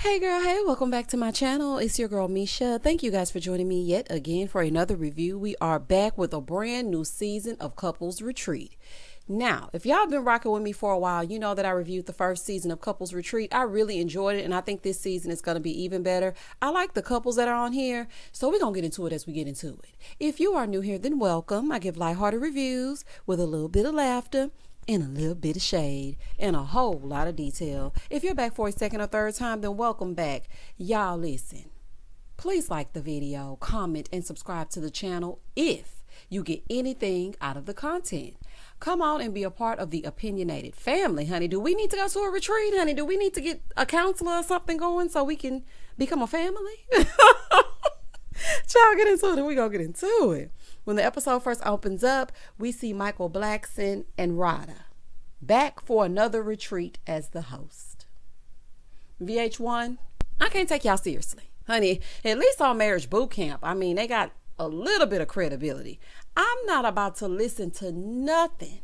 Hey girl, hey, welcome back to my channel. It's your girl Misha. Thank you guys for joining me yet again for another review. We are back with a brand new season of Couples Retreat. Now, if y'all been rocking with me for a while, you know that I reviewed the first season of Couples Retreat. I really enjoyed it, and I think this season is going to be even better. I like the couples that are on here, so we're going to get into it as we get into it. If you are new here, then welcome. I give lighthearted reviews with a little bit of laughter and a little bit of shade and a whole lot of detail. If you're back for a second or third time, then welcome back. Y'all listen, please like the video, comment, and subscribe to the channel if you get anything out of the content. Come on and be a part of the opinionated family, honey. Do we need to go to a retreat, honey? Do we need to get a counselor or something going so we can become a family? Y'all get into it and we gonna get into it. When the episode first opens up, we see Michael Blackson and Rada back for another retreat as the host. VH1, I can't take y'all seriously. Honey, at least on Marriage Boot Camp, I mean, they got a little bit of credibility. I'm not about to listen to nothing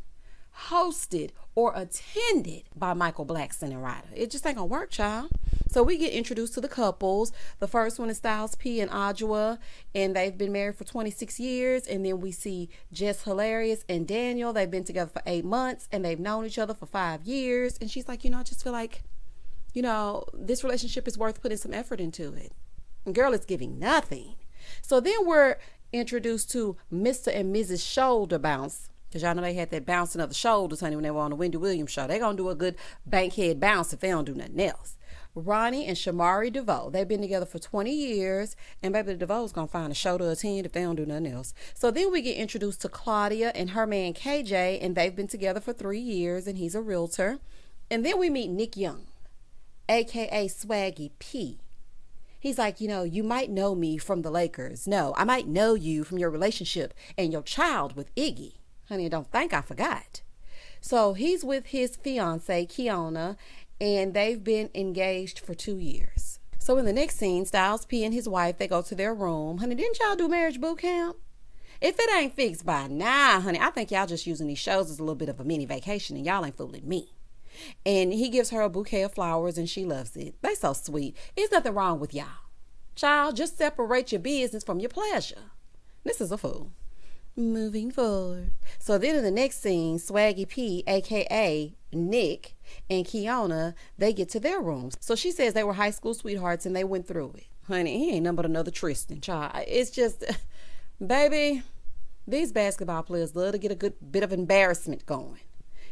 hosted or attended by Michael Blackson and Rada. It just ain't gonna work, child. So we get introduced to the couples. The first one is Styles P and Adwoa, and they've been married for 26 years. And then we see Jess Hilarious and Daniel. They've been together for 8 months, and they've known each other for 5 years. And she's like, I just feel like, this relationship is worth putting some effort into it. And girl, it's giving nothing. So then we're introduced to Mr. and Mrs. Shoulder Bounce. Because y'all know they had that bouncing of the shoulders, honey, when they were on the Wendy Williams show. They're going to do a good bankhead bounce if they don't do nothing else. Ronnie and Shamari DeVoe, they've been together for 20 years. And baby, DeVoe's going to find a show to attend if they don't do nothing else. So then we get introduced to Claudia and her man KJ. And they've been together for 3 years. And he's a realtor. And then we meet Nick Young, a.k.a. Swaggy P. He's like, you might know me from the Lakers. No, I might know you from your relationship and your child with Iggy. Honey, don't think I forgot. So he's with his fiance, Kiana, and they've been engaged for 2 years. So in the next scene, Styles P and his wife, they go to their room. Honey, didn't y'all do Marriage Boot Camp? If it ain't fixed by now, honey, I think y'all just using these shows as a little bit of a mini vacation and y'all ain't fooling me. And he gives her a bouquet of flowers and she loves it. They so sweet. There's nothing wrong with y'all. Child, just separate your business from your pleasure. This is a fool. Moving forward. So then in the next scene, Swaggy P, a.k.a. Nick, and Kiana, they get to their rooms. So she says they were high school sweethearts and they went through it. Honey, he ain't nothing but another Tristan, child. It's just, baby, these basketball players love to get a good bit of embarrassment going.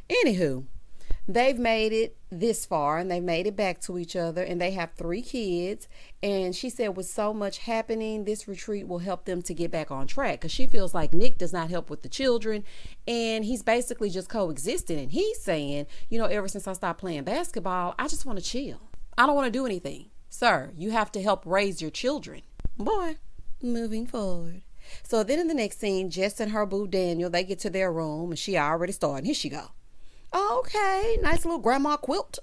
Anywho, they've made it this far and they've made it back to each other and they have 3 kids. And she said with so much happening, this retreat will help them to get back on track because she feels like Nick does not help with the children and he's basically just coexisting. And he's saying, ever since I stopped playing basketball, I just want to chill. I don't want to do anything. Sir, you have to help raise your children. Boy, moving forward. So then in the next scene, Jess and her boo Daniel, they get to their room and she already started. Here she go. Okay, nice little grandma quilt.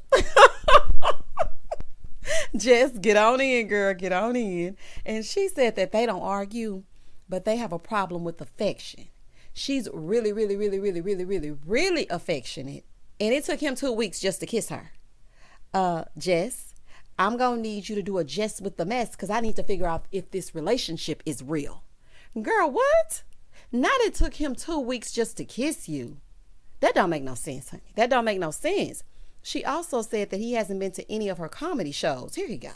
Just get on in, girl, get on in. And she said that they don't argue, but they have a problem with affection. She's really, really, really, really, really, really, really affectionate. And it took him 2 weeks just to kiss her. Jess, I'm going to need you to do a Jess with the mess because I need to figure out if this relationship is real. Girl, what? Not it took him 2 weeks just to kiss you. That don't make no sense, honey. That don't make no sense. She also said that he hasn't been to any of her comedy shows. Here you go.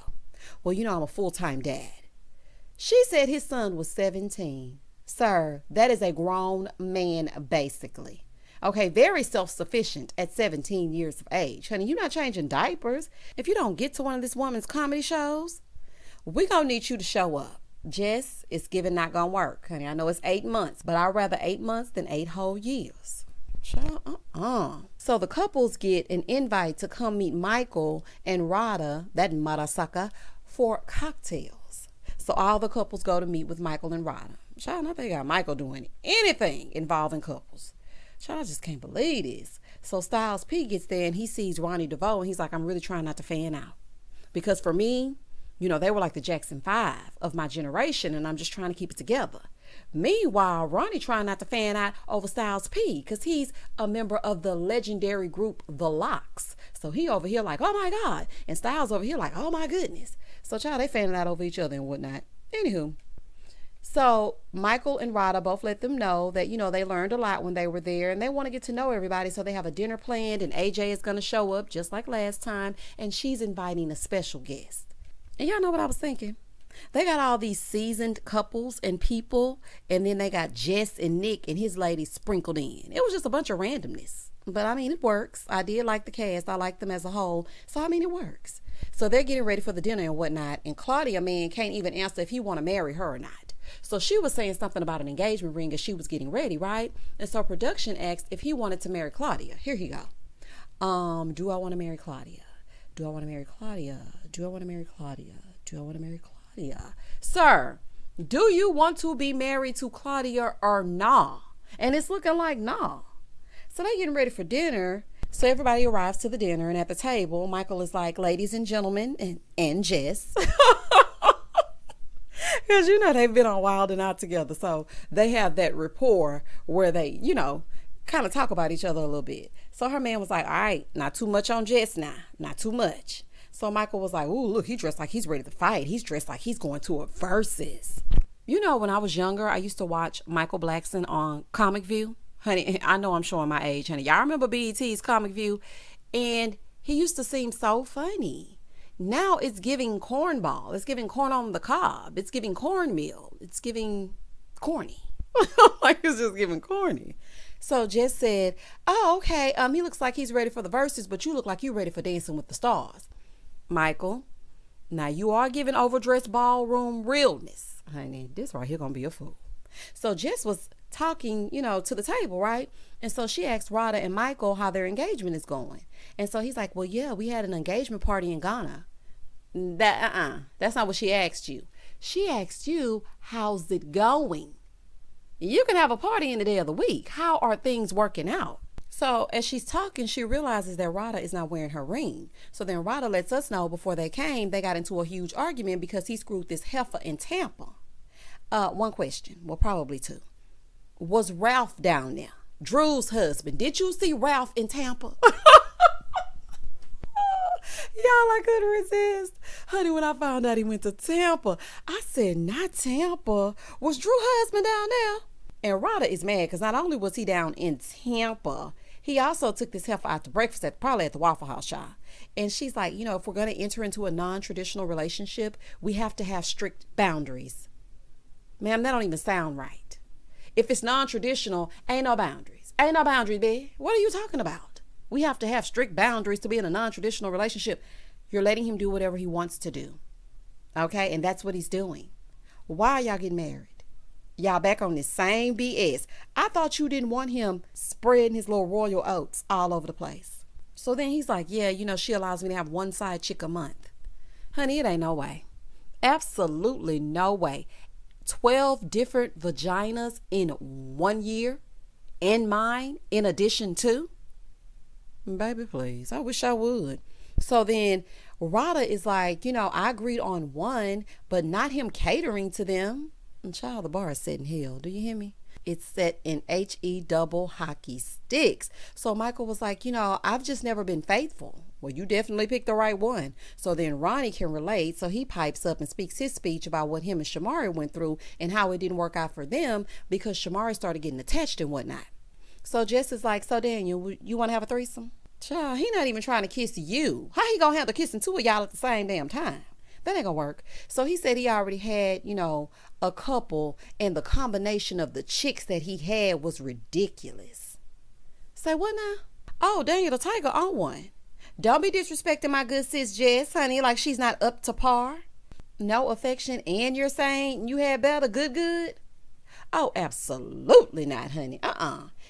Well, I'm a full-time dad. She said his son was 17. Sir, that is a grown man, basically. Okay, very self-sufficient at 17 years of age. Honey, you're not changing diapers. If you don't get to one of this woman's comedy shows, we're going to need you to show up. Jess, it's given not going to work, honey. I know it's 8 months, but I'd rather 8 months than 8 whole years. So the couples get an invite to come meet Michael and Rada, that Marasaka, for cocktails. So all the couples go to meet with Michael and Rada. Child, I think got Michael doing anything involving couples. Child, I just can't believe this. So Styles P gets there and he sees Ronnie DeVoe and he's like, I'm really trying not to fan out. Because for me, they were like the Jackson 5 of my generation and I'm just trying to keep it together. Meanwhile, Ronnie trying not to fan out over Styles P because he's a member of the legendary group The Locks. So he over here like, oh my God. And Styles over here like, oh my goodness. So child, they fanning out over each other and whatnot. Anywho. So Michael and Rada both let them know that, they learned a lot when they were there and they want to get to know everybody. So they have a dinner planned and AJ is going to show up just like last time. And she's inviting a special guest. And y'all know what I was thinking? They got all these seasoned couples and people. And then they got Jess and Nick and his lady sprinkled in. It was just a bunch of randomness. But I mean, it works. I did like the cast. I like them as a whole. So I mean, it works. So they're getting ready for the dinner and whatnot. And Claudia, man, can't even answer if he want to marry her or not. So she was saying something about an engagement ring as she was getting ready, right? And so production asked if he wanted to marry Claudia. Here he go. Do I want to marry Claudia? Do I want to marry Claudia? Do I want to marry Claudia? Do I want to marry Claudia? Sir, do you want to be married to Claudia or nah? And it's looking like nah. So they're getting ready for dinner. So everybody arrives to the dinner, and at the table, Michael is like, ladies and gentlemen, and Jess. Because, they've been on Wild and Out together. So they have that rapport where they, kind of talk about each other a little bit. So her man was like, all right, not too much on Jess now. Not too much. So Michael was like, ooh, look, he dressed like he's ready to fight. He's dressed like he's going to a versus. When I was younger, I used to watch Michael Blackson on Comic View. Honey, I know I'm showing my age, honey. Y'all remember BET's Comic View? And he used to seem so funny. Now it's giving cornball. It's giving corn on the cob. It's giving cornmeal. It's giving corny. Like it's just giving corny. So Jess said, oh, okay. He looks like he's ready for the verses, but you look like you're ready for Dancing with the Stars. Michael, now you are giving overdressed ballroom realness. Honey, this right here gonna be a fool. So Jess was talking, to the table, right? And so she asked Rada and Michael how their engagement is going. And so he's like, well, yeah, we had an engagement party in Ghana. That's not what she asked you. She asked you, how's it going? You can have a party any day of the week. How are things working out? So as she's talking, she realizes that Rada is not wearing her ring. So then Rada lets us know before they came, they got into a huge argument because he screwed this heifer in Tampa. One question, well, probably two. Was Ralph down there? Drew's husband. Did you see Ralph in Tampa? Y'all, I couldn't resist. Honey, when I found out he went to Tampa, I said, not Tampa. Was Drew's husband down there? And Rada is mad because not only was he down in Tampa, he also took this heifer out to breakfast probably at the Waffle House shop. And she's like, if we're going to enter into a non-traditional relationship, we have to have strict boundaries. Ma'am, that don't even sound right. If it's non-traditional, ain't no boundaries. Ain't no boundaries, babe. What are you talking about? We have to have strict boundaries to be in a non-traditional relationship. You're letting him do whatever he wants to do. Okay? And that's what he's doing. Why are y'all getting married? Y'all back on this same BS. I thought you didn't want him spreading his little royal oats all over the place. So then he's like, yeah, she allows me to have one side chick a month. Honey, it ain't no way. Absolutely no way. 12 different vaginas in 1 year and mine in addition to? Baby, please. I wish I would. So then Rada is like, I agreed on one, but not him catering to them. And child, the bar is set in hell. Do you hear me? It's set in HE double hockey sticks. So Michael was like, I've just never been faithful. Well, you definitely picked the right one. So then Ronnie can relate. So he pipes up and speaks his speech about what him and Shamari went through and how it didn't work out for them because Shamari started getting attached and whatnot. So Jess is like, so Daniel, you want to have a threesome? Child, he not even trying to kiss you. How he gonna handle kissing two of y'all at the same damn time? That ain't gonna work. So he said he already had, a couple, and the combination of the chicks that he had was ridiculous. Say what now? Oh, Daniel the Tiger on one. Don't be disrespecting my good sis Jess, honey, like she's not up to par. No affection, and you're saying you had better good? Oh, absolutely not, honey.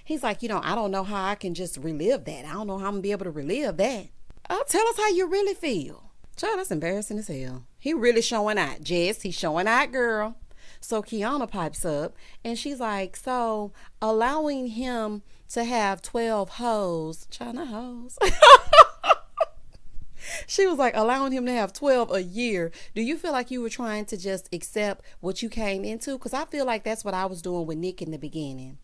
He's like, I don't know how I can just relive that. I don't know how I'm gonna be able to relive that. Oh, tell us how you really feel. Child, that's embarrassing as hell. He really showing out. Jess, he's showing out, girl. So Kiana pipes up and she's like, so allowing him to have 12 hoes, child, not hoes. She was like, allowing him to have 12 a year. Do you feel like you were trying to just accept what you came into? Because I feel like that's what I was doing with Nick in the beginning.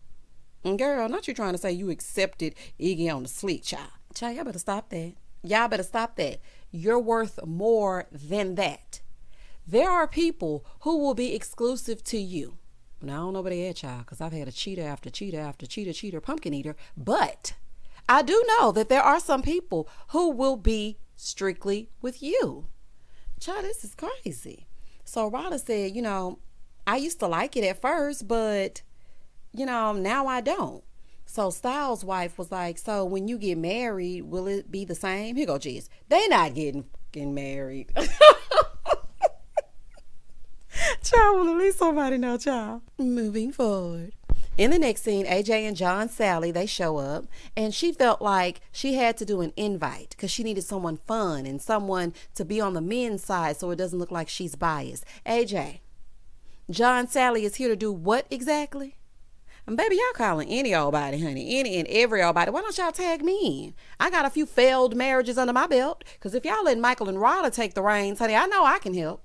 And girl, not you trying to say you accepted Iggy on the sleek, child. Child, y'all better stop that. Y'all better stop that. You're worth more than that. There are people who will be exclusive to you. Now, I don't know about that, child, because I've had a cheater after cheater after cheater, pumpkin eater. But I do know that there are some people who will be strictly with you. Child, this is crazy. So Rada said, I used to like it at first, but, now I don't. So Styles' wife was like, so when you get married, will it be the same? Here go, Jizz. They not getting fucking married. Child, will at least somebody know, child. Moving forward. In the next scene, AJ and John Sally, they show up, and she felt like she had to do an invite because she needed someone fun and someone to be on the men's side so it doesn't look like she's biased. AJ, John Sally is here to do what exactly? And baby, y'all calling any old body, honey. Any and every old body. Why don't y'all tag me in? I got a few failed marriages under my belt. Because if y'all let Michael and Rada take the reins, honey, I know I can help.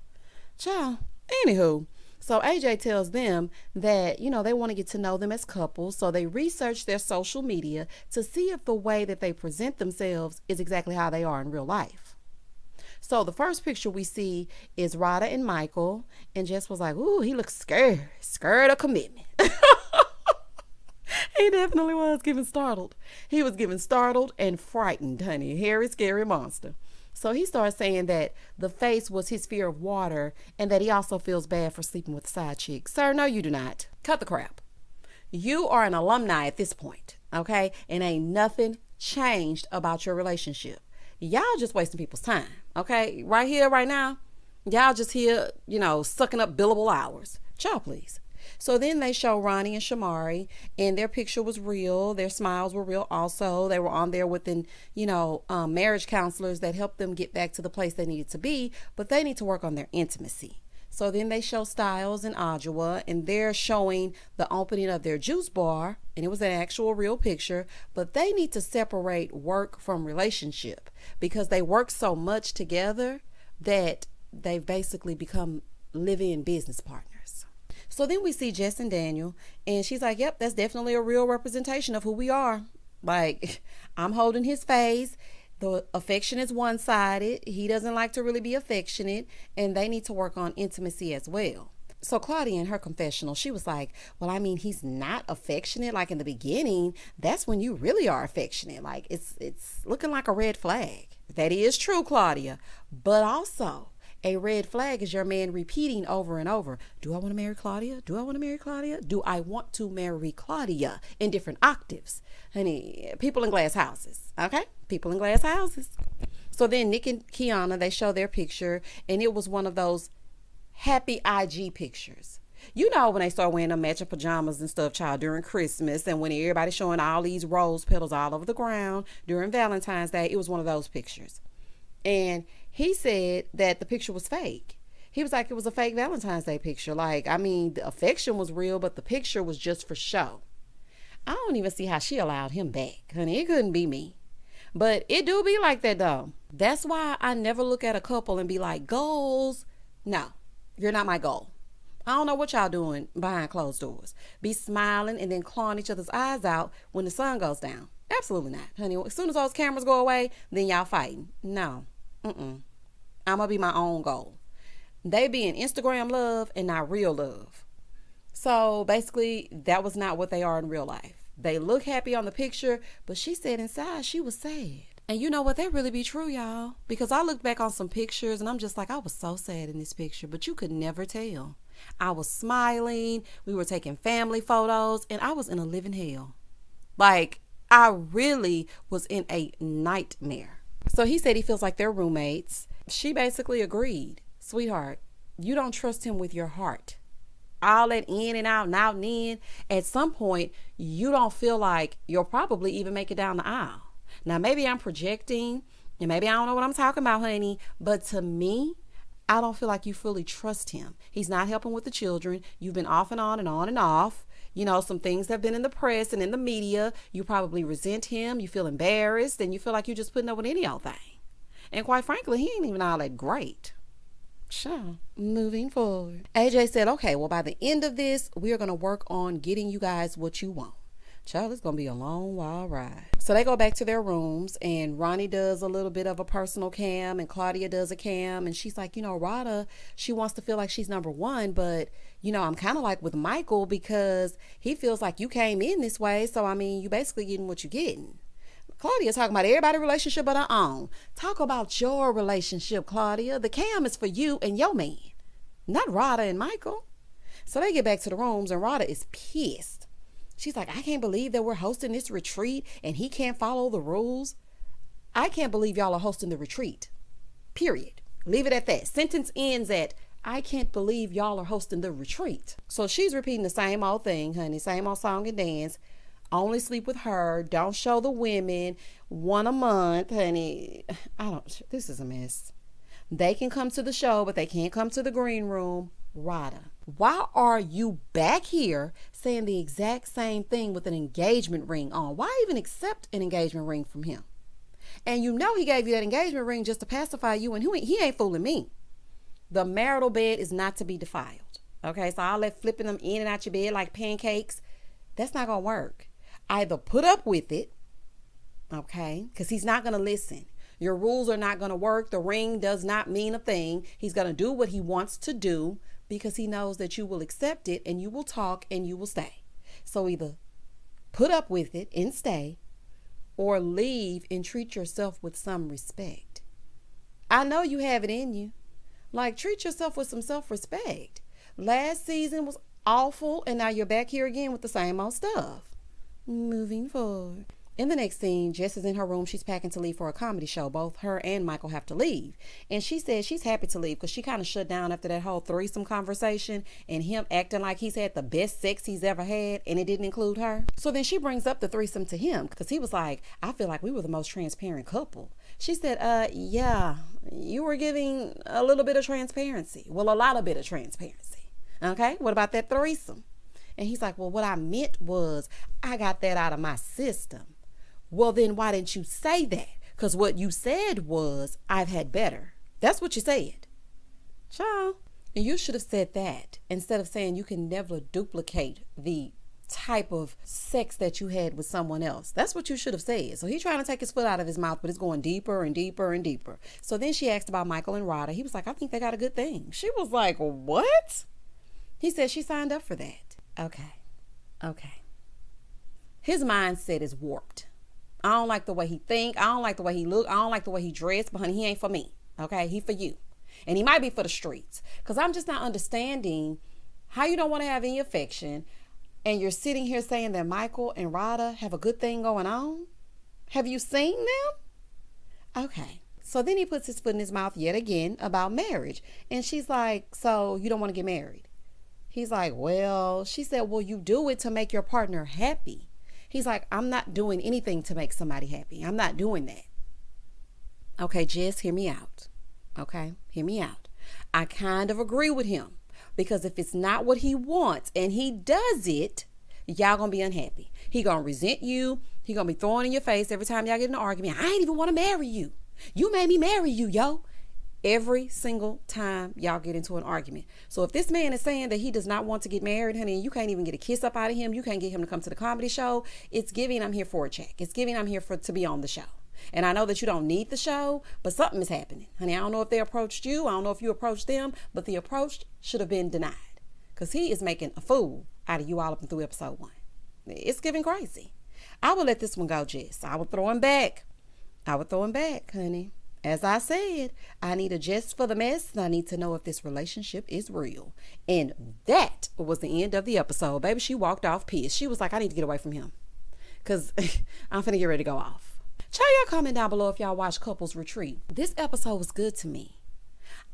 Child. Anywho. So AJ tells them that, they want to get to know them as couples. So they research their social media to see if the way that they present themselves is exactly how they are in real life. So the first picture we see is Rada and Michael. And Jess was like, ooh, he looks scared of commitment. He definitely was giving startled. He was giving startled and frightened, honey. Hairy, scary monster. So he started saying that the face was his fear of water and that he also feels bad for sleeping with a side chick. Sir, no, you do not. Cut the crap. You are an alumni at this point, okay? And ain't nothing changed about your relationship. Y'all just wasting people's time, okay? Right here, right now, y'all just here, sucking up billable hours. Child, please. So then they show Ronnie and Shamari, and their picture was real. Their smiles were real also. They were on there with marriage counselors that helped them get back to the place they needed to be, but they need to work on their intimacy. So then they show Styles and Adjoa, and they're showing the opening of their juice bar, and it was an actual real picture, but they need to separate work from relationship because they work so much together that they've basically become live-in business partners. So then we see Jess and Daniel, and she's like, yep, that's definitely a real representation of who we are. Like, I'm holding his face. The affection is one-sided. He doesn't like to really be affectionate, and they need to work on intimacy as well. So Claudia in her confessional, she was like, well, I mean, he's not affectionate. Like in the beginning, that's when you really are affectionate. Like it's looking like a red flag. That is true, Claudia. But also, a red flag is your man repeating over and over. Do I want to marry Claudia? Do I want to marry Claudia? Do I want to marry Claudia? In different octaves. Honey, people in glass houses. Okay? People in glass houses. So then Nick and Kiana, they show their picture, and it was one of those happy IG pictures. When they start wearing them matching pajamas and stuff, child, during Christmas, and when everybody's showing all these rose petals all over the ground during Valentine's Day, it was one of those pictures. And he said that the picture was fake. He was like, it was a fake Valentine's Day picture. Like, I mean, the affection was real, but the picture was just for show. I don't even see how she allowed him back. Honey, it couldn't be me. But it do be like that, though. That's why I never look at a couple and be like, goals. No, you're not my goal. I don't know what y'all doing behind closed doors. Be smiling and then clawing each other's eyes out when the sun goes down. Absolutely not, honey. As soon as those cameras go away, then y'all fighting. No. I'm going to be my own goal. They be in Instagram love and not real love. So basically, that was not what they are in real life. They look happy on the picture, but she said inside she was sad. And you know what? That really be true, y'all. Because I looked back on some pictures and I'm just like, I was so sad in this picture, but you could never tell. I was smiling. We were taking family photos and I was in a living hell. Like, I really was in a nightmare. So he said he feels like they're roommates. She basically agreed. Sweetheart, you don't trust him with your heart. All that in and out and out and in. At some point, you don't feel like you'll probably even make it down the aisle. Now, maybe I'm projecting and maybe I don't know what I'm talking about, honey. But to me, I don't feel like you fully trust him. He's not helping with the children. You've been off and on and on and off. Some things have been in the press and in the media. You probably resent him. You feel embarrassed and you feel like you're just putting up with any old thing. And quite frankly, he ain't even all that great. Sure. Moving forward. AJ said, okay, well, by the end of this, we are going to work on getting you guys what you want. Child, it's going to be a long, wild ride. So they go back to their rooms, and Ronnie does a little bit of a personal cam, and Claudia does a cam. And she's like, Rada, she wants to feel like she's number one. But, I'm kind of like with Michael, because he feels like you came in this way. So, you basically getting what you're getting. Claudia talking about everybody's relationship but her own. Talk about your relationship, Claudia. The cam is for you and your man, not Rada and Michael. So they get back to the rooms, and Rada is pissed. She's like, I can't believe that we're hosting this retreat and he can't follow the rules. I can't believe y'all are hosting the retreat. Period. Leave it at that. Sentence ends at, I can't believe y'all are hosting the retreat. So she's repeating the same old thing, honey. Same old song and dance. Only sleep with her. Don't show the women. 1 a month, honey. This is a mess. They can come to the show, but they can't come to the green room. Rada, why are you back here saying the exact same thing with an engagement ring on? Why even accept an engagement ring from him? And he gave you that engagement ring just to pacify you, and he ain't fooling me. The marital bed is not to be defiled. Okay, so all that flipping them in and out your bed like pancakes, that's not going to work. Either put up with it, okay, because he's not going to listen. Your rules are not going to work. The ring does not mean a thing. He's going to do what he wants to do because he knows that you will accept it and you will talk and you will stay. So either put up with it and stay, or leave and treat yourself with some respect. I know you have it in you. Like, treat yourself with some self-respect. Last season was awful, and now you're back here again with the same old stuff. Moving forward. In the next scene, Jess is in her room. She's packing to leave for a comedy show. Both her and Michael have to leave. And she says she's happy to leave because she kind of shut down after that whole threesome conversation and him acting like he's had the best sex he's ever had and it didn't include her. So then she brings up the threesome to him because he was like, I feel like we were the most transparent couple. She said, yeah, you were giving a little bit of transparency. Well, a lot of bit of transparency. Okay, what about that threesome? And he's like, well, what I meant was I got that out of my system. Well, then why didn't you say that? Because what you said was, I've had better. That's what you said. Child. And you should have said that instead of saying you can never duplicate the type of sex that you had with someone else. That's what you should have said. So he's trying to take his foot out of his mouth, but it's going deeper and deeper and deeper. So then she asked about Michael and Rada. He was like, I think they got a good thing. She was like, what? He said she signed up for that. Okay. His mindset is warped. I don't like the way he think. I don't like the way he look. I don't like the way he dressed. But honey, he ain't for me. Okay, he for you. And he might be for the streets. Because I'm just not understanding how you don't want to have any affection. And you're sitting here saying that Michael and Rada have a good thing going on. Have you seen them? Okay. So then he puts his foot in his mouth yet again about marriage. And she's like, so you don't want to get married? He's like, well, she said, well, you do it to make your partner happy. He's like, I'm not doing anything to make somebody happy. I'm not doing that. Okay, Jess, hear me out. Okay, hear me out. I kind of agree with him because if it's not what he wants and he does it, y'all gonna be unhappy. He gonna resent you. He gonna be throwing in your face every time y'all get in an argument. I ain't even want to marry you. You made me marry you, yo. Every single time y'all get into an argument. So if this man is saying that he does not want to get married, honey, and you can't even get a kiss up out of him, you can't get him to come to the comedy show, it's giving I'm here for a check. It's giving I'm here to be on the show. And I know that you don't need the show, but something is happening. Honey, I don't know if they approached you. I don't know if you approached them, but the approach should have been denied because he is making a fool out of you all up and through episode 1. It's giving crazy. I would let this one go, Jess. I would throw him back, honey. As I said, I need a Jess for the mess, and I need to know if this relationship is real. And that was the end of the episode. Baby, she walked off pissed. She was like, I need to get away from him because I'm finna get ready to go off. Y'all comment down below if y'all watch Couples Retreat. This episode was good to me.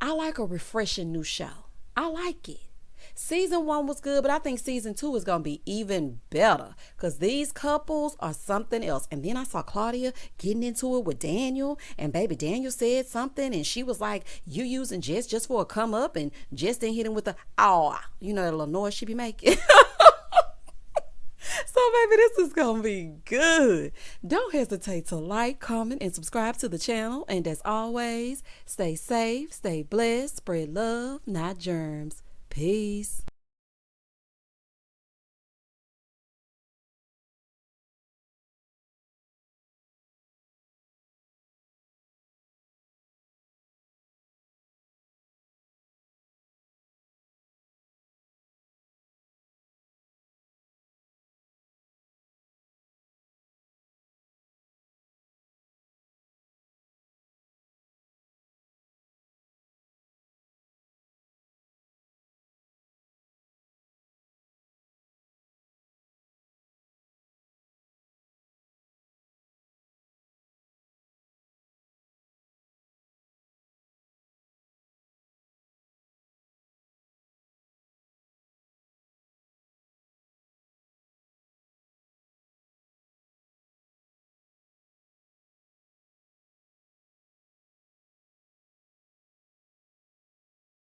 I like a refreshing new show. I like it. Season 1 was good, but I think season 2 is going to be even better because these couples are something else. And then I saw Claudia getting into it with Daniel, and baby Daniel said something and she was like, you using Jess just for a come up, and Jess didn't hit him with the, oh, you know that little noise she be making. So, baby, this is going to be good. Don't hesitate to like, comment, and subscribe to the channel. And as always, stay safe, stay blessed, spread love, not germs. Peace.